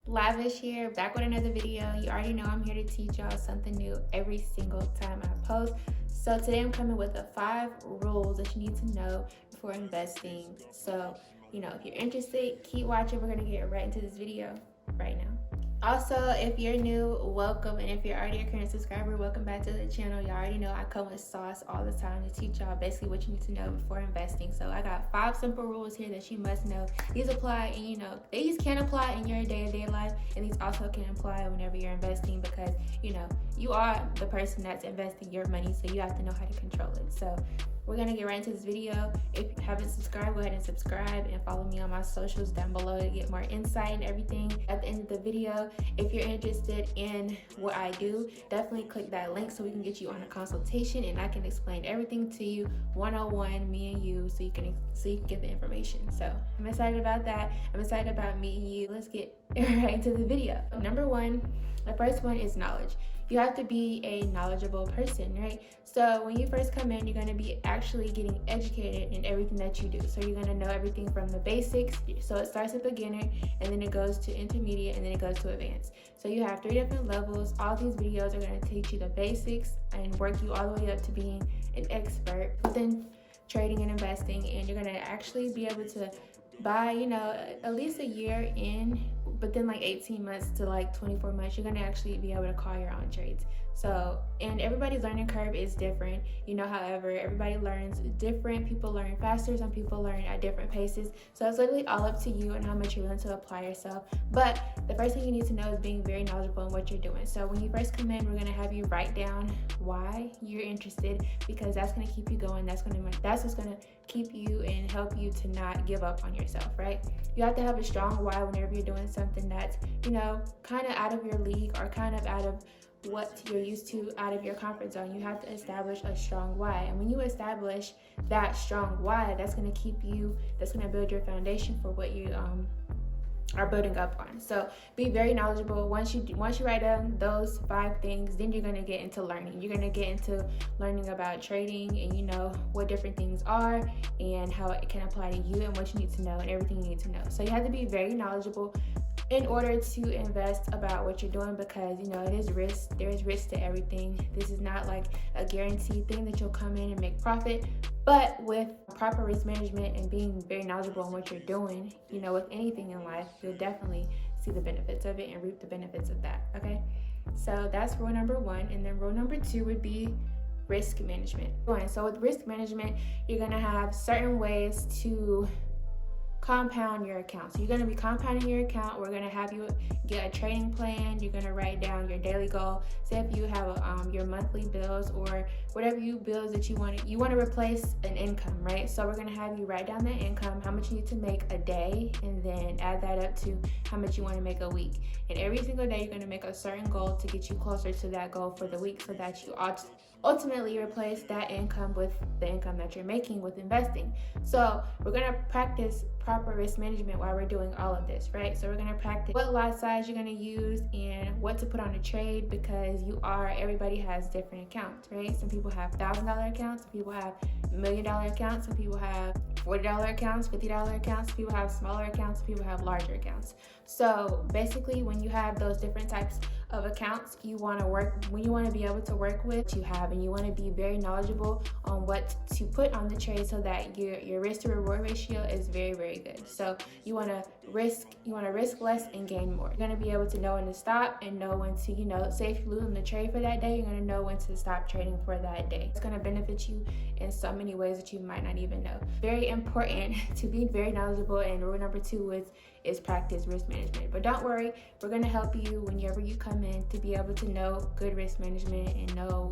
Lavish here, back with another video. You already know I'm here to teach y'all something new every single time I post. So today I'm coming with the 5 rules that you need to know before investing. So, if you're interested, keep watching. We're gonna get right into this video right now. Also, if you're new, welcome, and if you're already a current subscriber, welcome back to the channel. Y'all already know I come with sauce all the time to teach y'all basically what you need to know before investing. So I got 5 simple rules here that you must know. These apply, and these can apply in your day-to-day life, and these also can apply whenever you're investing because you are the person that's investing your money, so you have to know how to control it. So we're gonna get right into this video. If you haven't subscribed, go ahead and subscribe and follow me on my socials down below to get more insight and everything. At the end of the video, if you're interested in what I do, definitely click that link so we can get you on a consultation and I can explain everything to you one-on-one, me and you, so you can get the information. So I'm excited about that. I'm excited about meeting you. Let's get right into the video. Number 1, the first one is knowledge. You have to be a knowledgeable person, right? So when you first come in, you're going to be actually getting educated in everything that you do. So you're going to know everything from the basics. So it starts at beginner, and then it goes to intermediate, and then it goes to advanced. So you have 3 different levels. All these videos are going to teach you the basics and work you all the way up to being an expert within trading and investing. And you're going to actually be able to by at least a year in, but then like 18 months to like 24 months, you're going to actually be able to call your own trades. So, and everybody's learning curve is different, however, everybody learns different. People learn faster, some people learn at different paces. So it's literally all up to you and how much you're willing to apply yourself. But the first thing you need to know is being very knowledgeable in what you're doing. So when you first come in, we're going to have you write down why you're interested, because that's going to keep you going. That's what's going to keep you and help you to not give up on yourself, right? You have to have a strong why whenever you're doing something that's, kind of out of your league or kind of out of what you're used to, out of your comfort zone. You have to establish a strong why. And when you establish that strong why, that's going to build your foundation for what you are building up on. So be very knowledgeable. Once you write down those 5 things, then you're going to get into learning. You're going to get into learning about trading and what different things are and how it can apply to you and what you need to know and everything you need to know. So you have to be very knowledgeable in order to invest about what you're doing, because it is risk. There is risk to everything. This is not like a guaranteed thing that you'll come in and make profit. But with proper risk management and being very knowledgeable in what you're doing, with anything in life, you'll definitely see the benefits of it and reap the benefits of that, okay? So that's rule number 1. And then rule number 2 would be risk management. So with risk management, you're gonna have certain ways to compound your account. So you're going to be compounding your account. We're going to have you get a trading plan. You're going to write down your daily goal. Say if you have your monthly bills or whatever bills that you want to replace an income, right? So we're going to have you write down that income, how much you need to make a day, and then add that up to how much you want to make a week. And every single day you're going to make a certain goal to get you closer to that goal for the week, so that you ultimately replace that income with the income that you're making with investing. So we're going to practice proper risk management while we're doing all of this, right? So we're going to practice what lot size you're going to use and what to put on a trade, because everybody has different accounts, right? Some people have $1,000 accounts, some people have $1 million accounts, some people have $40 accounts, $50 accounts, some people have smaller accounts, some people have larger accounts. So basically, when you have those different types of accounts, you want to be able to work with what you have, and you want to be very knowledgeable on what to put on the trade so that your risk to reward ratio is very, very good. So you want to risk less and gain more. You're going to be able to know when to stop and know when to, say if you lose on the trade for that day, you're going to know when to stop trading for that day. It's going to benefit you in so many ways that you might not even know. Very important to be very knowledgeable, and rule number 2 is practice risk management. But don't worry, we're going to help you whenever you come in to be able to know good risk management and know,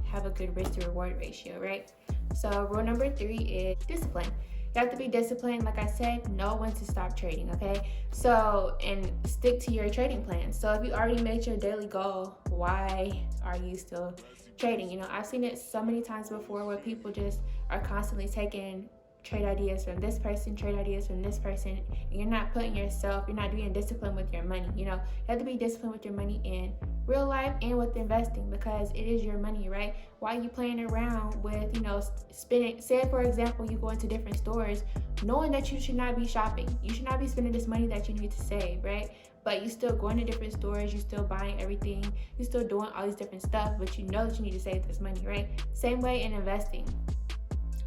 have a good risk to reward ratio, right? So rule number 3 is discipline. You have to be disciplined. Like I said, know when to stop trading, okay? So, and stick to your trading plan. So if you already made your daily goal, why are you still trading? I've seen it so many times before where people just are constantly taking trade ideas from this person, trade ideas from this person, and you're not being disciplined with your money. You have to be disciplined with your money in real life and with investing, because it is your money, right? Why are you playing around with, spending? Say, for example, you go into different stores knowing that you should not be shopping. You should not be spending this money that you need to save, right? But you still going to different stores, you still buying everything, you still doing all these different stuff, but you know that you need to save this money, right? Same way in investing.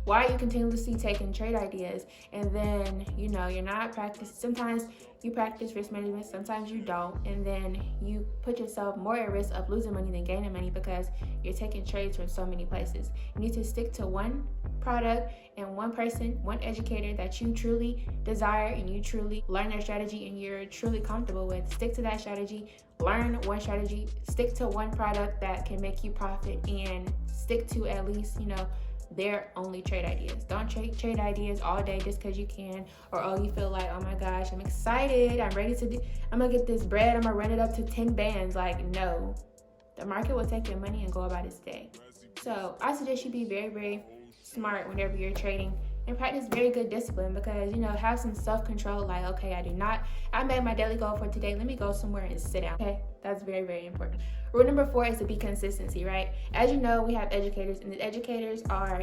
Why are you continuously taking trade ideas and then, you're not practicing? Sometimes you practice risk management, sometimes you don't, and then you put yourself more at risk of losing money than gaining money because you're taking trades from so many places. You need to stick to one product and one person, one educator that you truly desire and you truly learn their strategy and you're truly comfortable with. Stick to that strategy, learn one strategy, stick to one product that can make you profit, and stick to at least, their only trade ideas. Don't trade ideas all day just because you can, or you feel like, oh my gosh, I'm excited, I'm ready to I'm gonna get this bread, I'm gonna run it up to 10 bands. Like, no, the market will take your money and go about its day. So I suggest you be very, very smart whenever you're trading and practice very good discipline, because have some self-control. Like, okay, I made my daily goal for today, let me go somewhere and sit down. Okay, that's very, very important. Rule number 4 is to be consistency, right? As you know, we have educators, and the educators are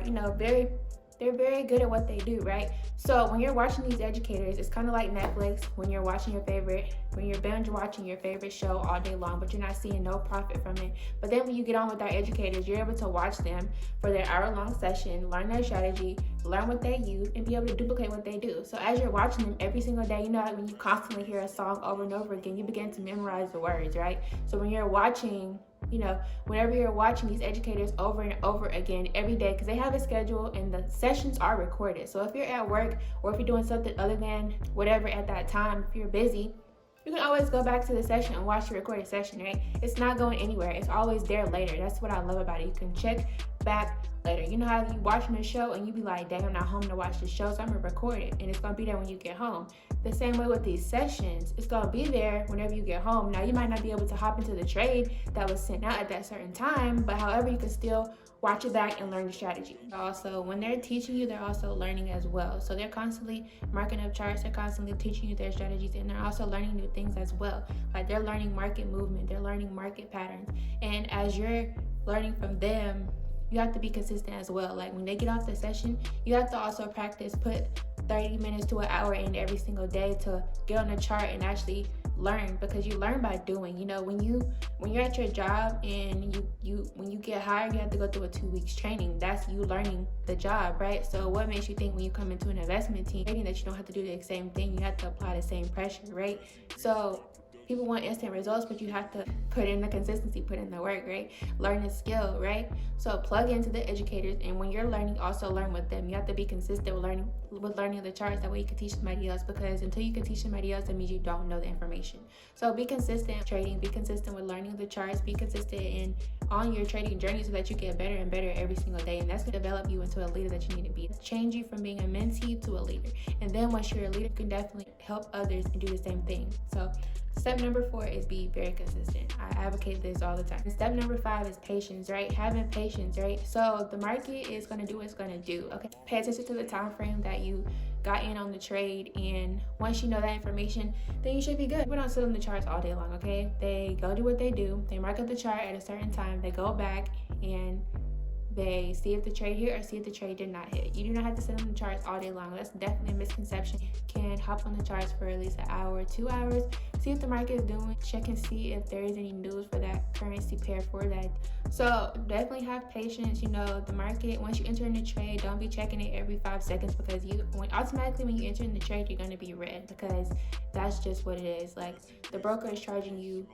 they're very good at what they do, right? So when you're watching these educators, it's kind of like Netflix when you're binge watching your favorite show all day long, but you're not seeing no profit from it. But then when you get on with our educators, you're able to watch them for their hour-long session, learn their strategy, learn what they use, and be able to duplicate what they do. So as you're watching them every single day, like when you constantly hear a song over and over again, you begin to memorize the words, right? So when you're watching, whenever you're watching these educators over and over again every day, because they have a schedule and the sessions are recorded. So if you're at work or if you're doing something other than whatever at that time, if you're busy, you can always go back to the session and watch the recorded session, right? It's not going anywhere. It's always there later. That's what I love about it. You can check back later. You know how you watching a show and you be like, dang, I'm not home to watch the show, so I'm gonna record it, and it's gonna be there when you get home. The same way with these sessions, it's gonna be there whenever you get home. Now, you might not be able to hop into the trade that was sent out at that certain time, but however, you can still watch it back and learn the strategy. Also, when they're teaching you, they're also learning as well. So they're constantly marking up charts, they're constantly teaching you their strategies, and they're also learning new things as well. Like, they're learning market movement, they're learning market patterns. And as you're learning from them, you have to be consistent as well. Like, when they get off the session, you have to also practice, put 30 minutes to an hour in every single day to get on the chart and actually learn, because you learn by doing. When you're at your job and when you get hired, you have to go through a 2 weeks training. That's you learning the job, right? So what makes you think when you come into an investment team that you don't have to do the same thing? You have to apply the same pressure, right? So people want instant results, but you have to put in the consistency, put in the work, right? Learn the skill, right? So plug into the educators, and when you're learning, also learn with them. You have to be consistent with learning the charts. That way you can teach somebody else, because until you can teach somebody else, that means you don't know the information. So be consistent trading, be consistent with learning the charts, be consistent on your trading journey, so that you get better and better every single day, and that's going to develop you into a leader that you need to be. Change you from being a mentee to a leader, and then once you're a leader, you can definitely help others and do the same thing. So step number 4 is be very consistent. I advocate this all the time. And step number 5 is patience, right? Having patience, right? So the market is going to do what it's going to do, okay? Pay attention to the time frame that you got in on the trade, and once you know that information, then you should be good. We don't sit on the charts all day long, okay? They go do what they do. They mark up the chart at a certain time. They go back and they see if the trade hit or see if the trade did not hit. You do not have to sit on the charts all day long. That's definitely a misconception. You can hop on the charts for at least an hour or 2 hours, see if the market is doing, check and see if there is any news for that currency pair for that. So definitely have patience. The market, once you enter in the trade, don't be checking it every 5 seconds, because automatically when you enter in the trade, you're going to be red, because that's just what it is. Like, the broker is charging you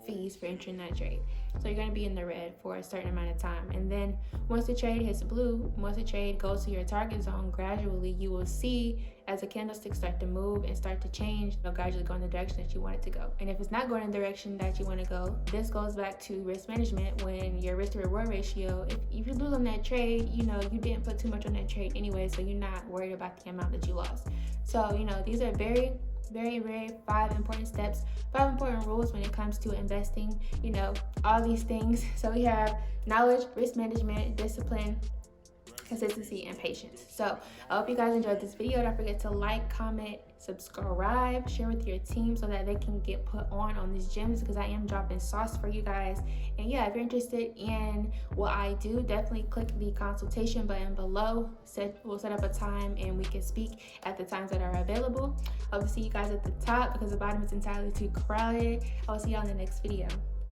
fees for entering that trade, so you're going to be in the red for a certain amount of time. And then once the trade hits blue, once the trade goes to your target zone, gradually you will see as the candlesticks start to move and start to change, it'll gradually go in the direction that you want it to go. And if it's not going in the direction that you want to go, this goes back to risk management. When your risk to reward ratio, if you lose on that trade, you didn't put too much on that trade anyway, so you're not worried about the amount that you lost. So these are very, very 5 important steps, 5 important rules when it comes to investing, all these things. So we have knowledge, risk management, discipline, consistency, and patience. So I hope you guys enjoyed this video. Don't forget to like, comment, subscribe, share with your team so that they can get put on these gems, because I am dropping sauce for you guys. And yeah, if you're interested in what I do, definitely click the consultation button below. We'll set up a time and we can speak at the times that are available. I'll see you guys at the top because the bottom is entirely too crowded. I'll see y'all in the next video.